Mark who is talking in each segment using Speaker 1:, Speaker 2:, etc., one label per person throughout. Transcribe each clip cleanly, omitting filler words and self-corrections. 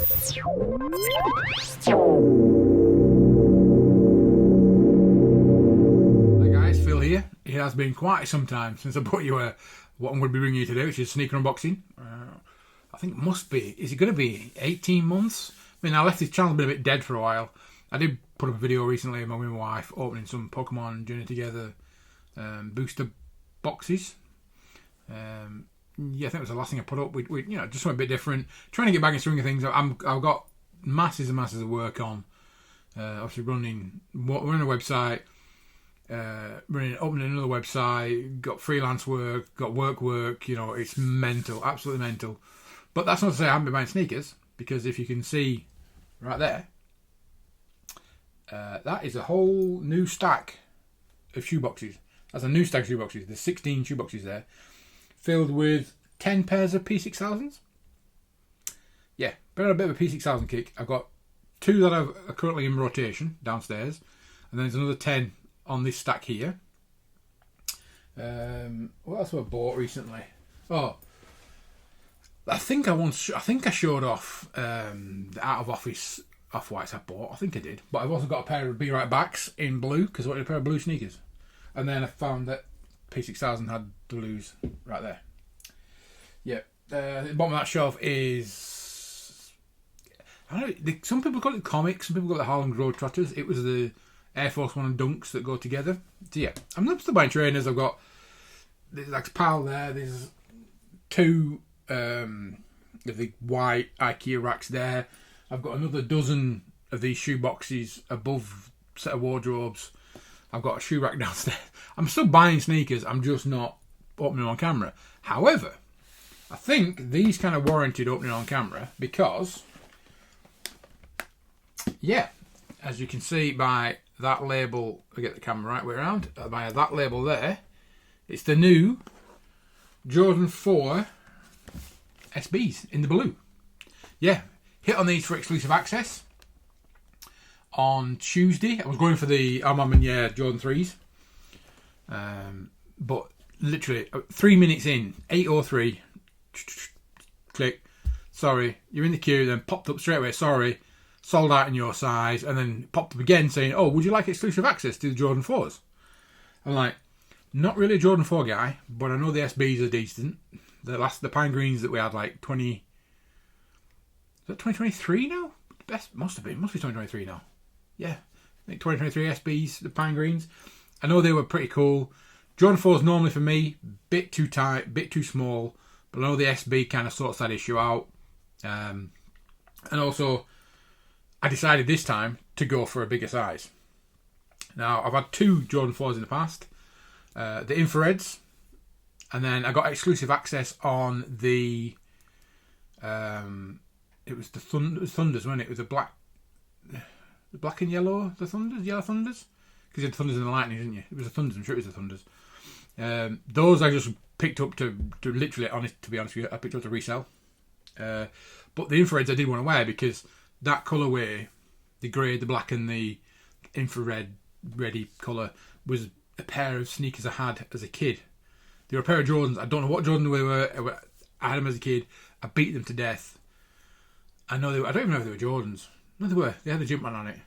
Speaker 1: Guys, Phil here. It has been quite some time since I brought you what I'm going to be bringing you today, which is sneaker unboxing. I think it must be, is it going to be 18 months? I mean, I left this channel a bit dead for a while. I did put up a video recently of my wife opening some Pokemon Journey Together booster boxes. Yeah, I think it was the last thing I put up. We just something a bit different. Trying to get back in swing of things. I've got masses and masses of work on. Obviously running a website, opening another website, got freelance work, got work. You know, it's mental, absolutely mental. But that's not to say I haven't been buying sneakers, because if you can see right there, that is a whole new stack of shoeboxes. That's a new stack of shoeboxes. There's 16 shoeboxes there, filled with 10 pairs of P6000s. Yeah, been on a bit of a P6000 kick. I've got 2 that are currently in rotation downstairs, and then there's another 10 on this stack here. What else have I bought recently? Oh, I think I showed off the out of office off-whites I bought. I think I did, but I've also got a pair of Be Right Backs in blue because I wanted a pair of blue sneakers, and then I found that P6000 had the blues right there. Yeah, the bottom of that shelf is, I don't know, some people call it comics, some people call it Harlem Globetrotters. It was the Air Force One and Dunks that go together. So yeah, I'm not still buying trainers. I've got, there's like a pile there. There's 2 of the white IKEA racks there. I've got another dozen of these shoe boxes above set of wardrobes. I've got a shoe rack downstairs. I'm still buying sneakers. I'm just not opening on camera. However, I think these kind of warranted opening on camera because, yeah, as you can see by that label, I get the camera right way around, by that label there, it's the new Jordan 4 SBs in the blue. Yeah, hit on these for exclusive access on Tuesday. I was going for the Armand Jordan 3s, but literally 3 minutes in, 8:03, click, sorry, you're in the queue, then popped up straight away, sorry, sold out in your size, and then popped up again saying, oh, would you like exclusive access to the Jordan 4s? I'm like, not really a Jordan 4 guy, but I know the SBs are decent. The pine greens that we had, like 20, is that 2023 now? Best must be 2023 now. Yeah, I think 2023 SBs, the pine greens. I know they were pretty cool. Jordan 4s normally for me, bit too tight, bit too small, but I know the SB kind of sorts that issue out. And also, I decided this time to go for a bigger size. Now, I've had 2 Jordan 4s in the past, the infrareds, and then I got exclusive access on the, it was the Thunders, wasn't it? It was the black and yellow, the Thunders, yellow Thunders? Because you had the Thunders and the Lightning, didn't you? It was the Thunders, I'm sure it was the Thunders. Those I just picked up to literally, to be honest with you, I picked up to resell. But the infrareds I did want to wear because that colourway, the grey, the black and the infrared ready colour, was a pair of sneakers I had as a kid. They were a pair of Jordans. I don't know what Jordan they were. I had them as a kid. I beat them to death. I don't even know if they were Jordans. No, they were. They had the Jumpman on it.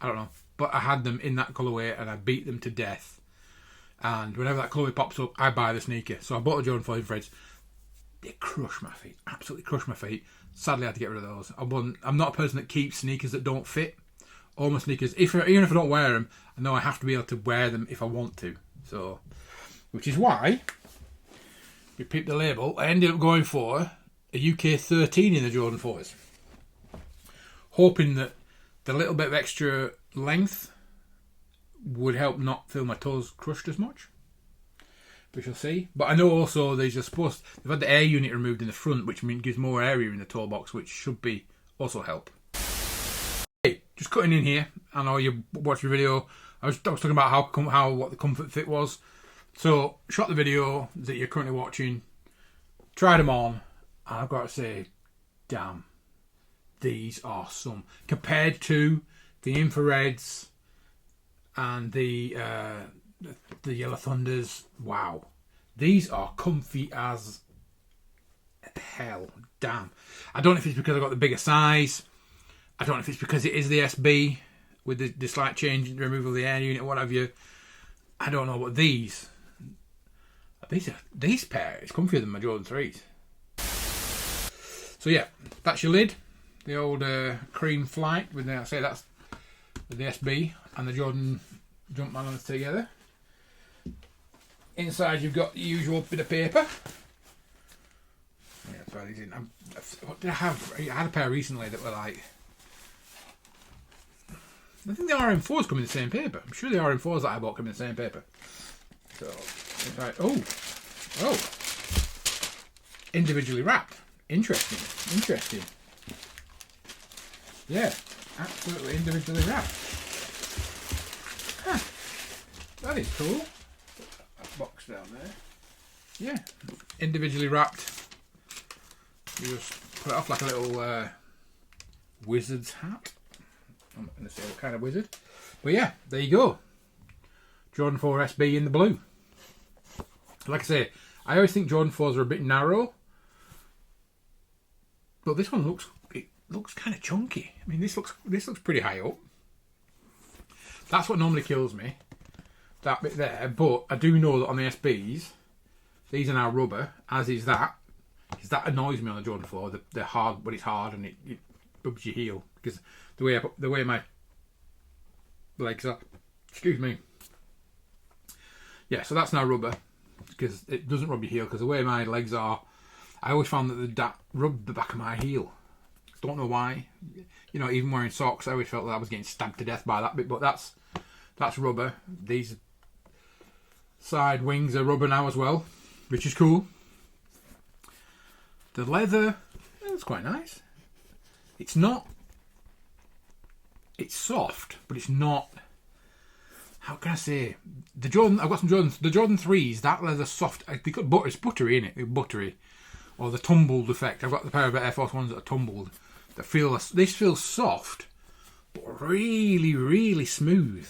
Speaker 1: I don't know. But I had them in that colourway and I beat them to death. And whenever that colourway pops up, I buy the sneaker. So I bought the Jordan 4 infrareds. They crushed my feet. Absolutely crushed my feet. Sadly, I had to get rid of those. I'm not a person that keeps sneakers that don't fit. All my sneakers, even if I don't wear them, I know I have to be able to wear them if I want to. So, which is why, we picked the label, I ended up going for a UK 13 in the Jordan 4s. Hoping that the little bit of extra length would help not feel my toes crushed as much. We shall see. But I know also they've had the air unit removed in the front, which gives more area in the toe box, which should be also help. Hey, just cutting in here. I know you watched the video. I was talking about what the comfort fit was. So, shot the video that you're currently watching, tried them on, and I've got to say, damn, these are some. Compared to the infrareds and the Yellow Thunders, wow. These are comfy as hell. damn. I don't know if it's because I got the bigger size. I don't know if it's because it is the SB with the slight change, removal of the air unit, what have you. I don't know, but these pair is comfier than my Jordan 3s. So yeah, that's your lid. The old cream flight with the, I say that's with the SB and the Jordan Jumpman on it together. Inside you've got the usual bit of paper. Yeah, that's why these in. What did I have? I had a pair recently that were like, I think the RM4s come in the same paper. I'm sure the RM4s that I bought come in the same paper. So it's like, oh, individually wrapped. Interesting. Yeah, absolutely individually wrapped. Huh. That is cool. Put that box down there. Yeah, individually wrapped. You just put it off like a little wizard's hat. I'm not going to say what kind of wizard. But yeah, there you go. Jordan 4 SB in the blue. Like I say, I always think Jordan 4s are a bit narrow. But this one looks kind of chunky. I mean, this looks pretty high up. That's what normally kills me. That bit there. But I do know that on the SBs, these are now rubber, as is that. Because that annoys me on the Jordan 4. They're hard when it's hard and it rubs your heel. Because the way my legs are. Excuse me. Yeah, so that's now rubber. Because it doesn't rub your heel. Because the way my legs are, I always found that rubbed the back of my heel. Don't know why. You know, even wearing socks, I always felt that I was getting stabbed to death by that bit. But that's rubber. These side wings are rubber now as well, which is cool. The leather, it's quite nice. It's soft, but it's not. How can I say? I've got some Jordans. The Jordan 3s, that leather's soft. It's buttery, innit? It's buttery. Or the tumbled effect. I've got the pair of Air Force Ones that are tumbled. This feels soft, but really, really smooth.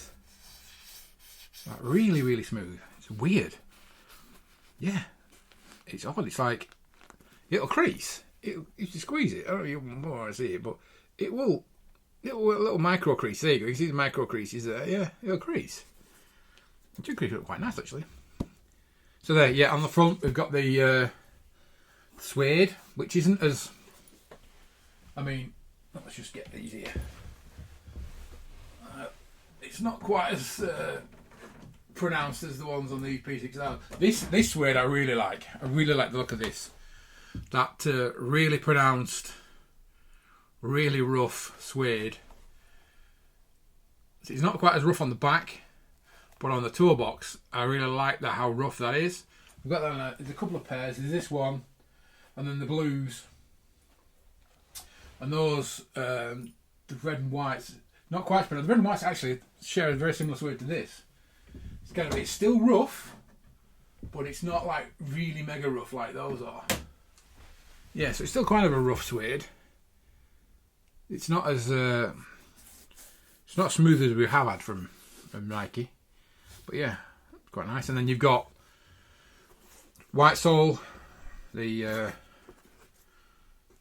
Speaker 1: Like really, really smooth. It's weird. Yeah. It's odd. It's like, it'll crease. If you squeeze it, I don't know if you want to see it, but it will. A little micro crease. There you go. You see the micro creases there? Yeah, it'll crease. It do crease quite nice, actually. So there, yeah, on the front we've got the suede, which isn't as. I mean, let's just get these here. It's not quite as pronounced as the ones on the P6000. This suede I really like. I really like the look of this. That really pronounced, really rough suede. It's not quite as rough on the back, but on the toe box, I really like that, how rough that is. We've got that. There's a couple of pairs. There's this one, and then the blues, and those the red and whites. Not quite, but the red and whites actually share a very similar suede to this. It's still rough, but it's not like really mega rough like those are. Yeah, so it's still kind of a rough suede. It's not as it's not smooth as we have had from Nike, but yeah, it's quite nice. And then you've got white sole, the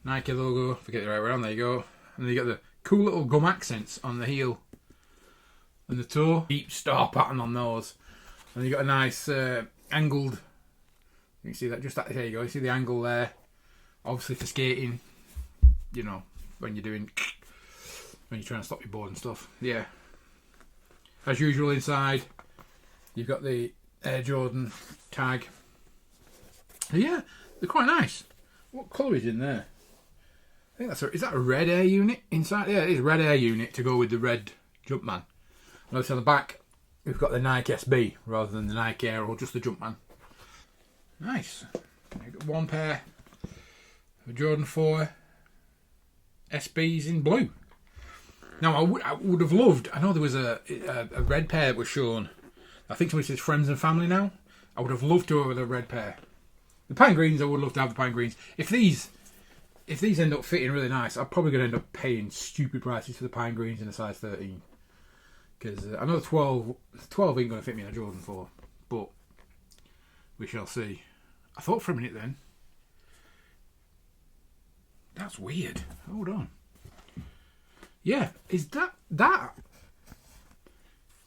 Speaker 1: Nike logo. Forget the right way around. There you go. And then you got the cool little gum accents on the heel and the toe. Deep star pattern on those. And you got a nice angled. You can see that just that. There you go. You see the angle there. Obviously for skating, you know, when you're trying to stop your board and stuff. Yeah. As usual inside, you've got the Air Jordan tag. Yeah, they're quite nice. What colour is in there? I think is that a red air unit inside? Yeah, it is a red air unit to go with the red Jumpman. And obviously on the back, we've got the Nike SB rather than the Nike Air or just the Jumpman. Nice. I've got one pair of Jordan 4 SBs in blue. Now, I would have loved. I know there was a red pair that was shown. I think somebody says friends and family now. I would have loved to have a red pair. The pine greens, I would love to have the pine greens. If these end up fitting really nice, I'm probably going to end up paying stupid prices for the pine greens in a size 13. Because I know the 12 ain't going to fit me in a Jordan 4, but we shall see. I thought for a minute then, That's weird. Hold on. Yeah, is that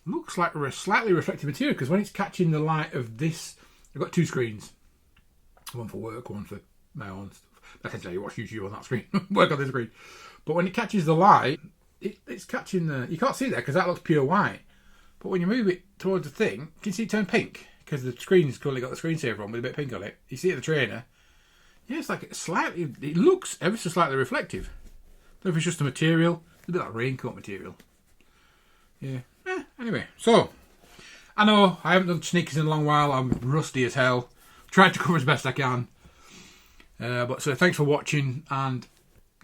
Speaker 1: looks like a slightly reflective material, because when it's catching the light of this, I've got two screens, one for work, one for my own stuff. I can tell you watch YouTube on that screen, work on this screen. But when it catches the light, it's catching the. You can't see that because that looks pure white. But when you move it towards the thing, you can see it turn pink because the screen's currently got the screensaver on with a bit of pink on it. You see it at the trainer. Yeah, it's like slightly. It looks ever so slightly reflective. I don't know if it's just a material. It's a bit like raincoat material. Yeah. Anyway, so I know I haven't done sneakers in a long while. I'm rusty as hell. Tried to cover as best I can. But so thanks for watching, and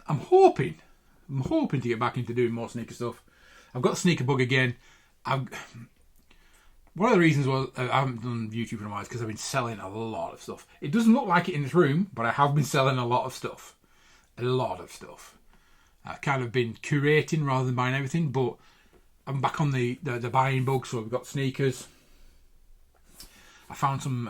Speaker 1: I'm hoping to get back into doing more sneaker stuff. I've got the sneaker bug again. One of the reasons was I haven't done YouTube for a while is because I've been selling a lot of stuff. It doesn't look like it in this room, but I have been selling a lot of stuff. I've kind of been curating rather than buying everything, but I'm back on the buying bug. So we've got sneakers. I found some.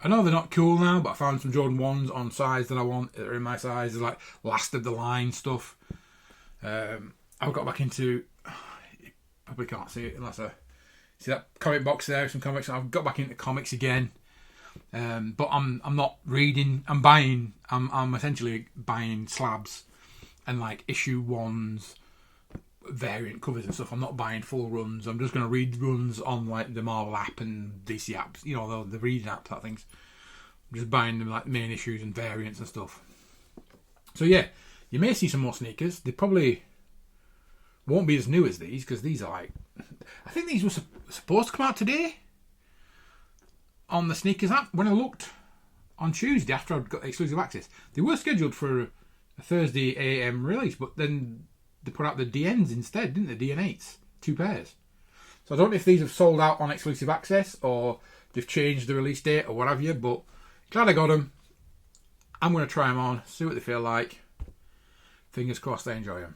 Speaker 1: I know they're not cool now, but I found some Jordan 1s on size that I want. That are in my size. They're like last of the line stuff. I've got back into. You probably can't see it unless I see that comic box there. Some comics. I've got back into comics again. But I'm not reading. I'm buying. I'm essentially buying slabs and like issue 1s, variant covers and stuff. I'm not buying full runs. I'm just going to read runs on like the Marvel app and DC apps. You know, the reading apps, that things. I'm just buying them like main issues and variants and stuff. So yeah, you may see some more sneakers. They probably won't be as new as these because these are like. I think these were supposed to come out today on the sneakers app. When I looked on Tuesday after I'd got exclusive access, they were scheduled for a Thursday AM release, but then they put out the DNs instead, didn't they? DN8s, 2 pairs. So I don't know if these have sold out on exclusive access or they've changed the release date or what have you, but glad I got them. I'm going to try them on, see what they feel like. Fingers crossed I enjoy them.